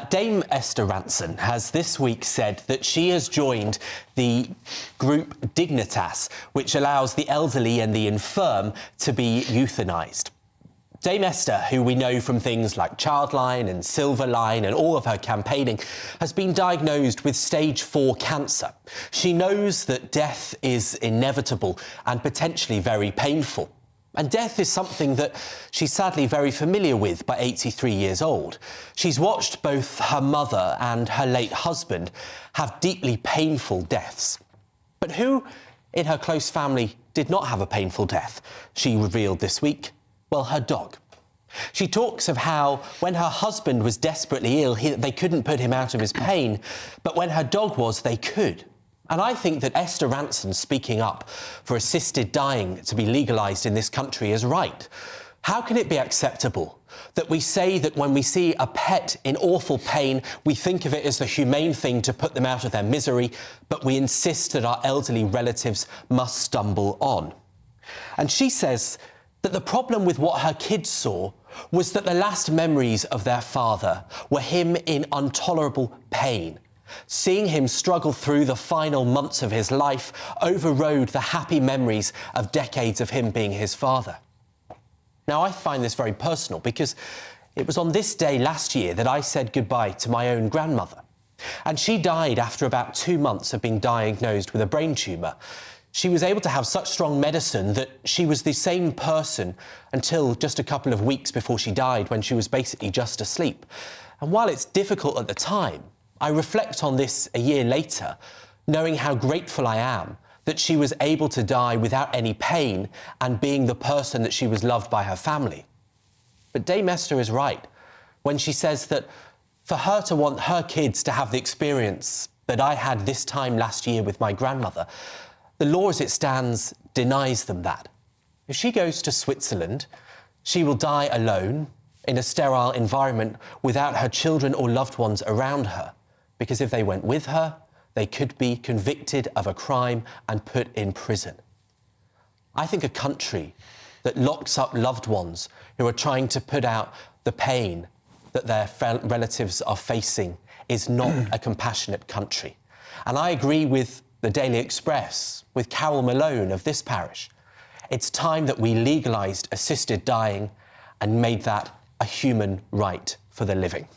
Dame Esther Rantzen has this week said that she has joined the group Dignitas, which allows the elderly and the infirm to be euthanised. Dame Esther, who we know from things like Childline and Silverline and all of her campaigning, has been diagnosed with stage 4 cancer. She knows that death is inevitable and potentially very painful. And death is something that she's sadly very familiar with by 83 years old. She's watched both her mother and her late husband have deeply painful deaths. But who in her close family did not have a painful death? She revealed this week. Well, her dog. She talks of how when her husband was desperately ill, they couldn't put him out of his pain, but when her dog was, they could. And I think that Esther Rantzen speaking up for assisted dying to be legalised in this country is right. How can it be acceptable that we say that when we see a pet in awful pain, we think of it as the humane thing to put them out of their misery, but we insist that our elderly relatives must stumble on? And she says that the problem with what her kids saw was that the last memories of their father were him in intolerable pain. Seeing him struggle through the final months of his life overrode the happy memories of decades of him being his father. Now, I find this very personal because it was on this day last year that I said goodbye to my own grandmother. And she died after about 2 months of being diagnosed with a brain tumour. She was able to have such strong medicine that she was the same person until just a couple of weeks before she died, when she was basically just asleep. And while it's difficult at the time, I reflect on this a year later, knowing how grateful I am that she was able to die without any pain and being the person that she was loved by her family. But Dame Esther is right when she says that for her to want her kids to have the experience that I had this time last year with my grandmother, the law as it stands denies them that. If she goes to Switzerland, she will die alone in a sterile environment without her children or loved ones around her. Because if they went with her, they could be convicted of a crime and put in prison. I think a country that locks up loved ones who are trying to put out the pain that their relatives are facing is not a compassionate country. And I agree with the Daily Express, with Carol Malone of this parish. It's time that we legalised assisted dying and made that a human right for the living.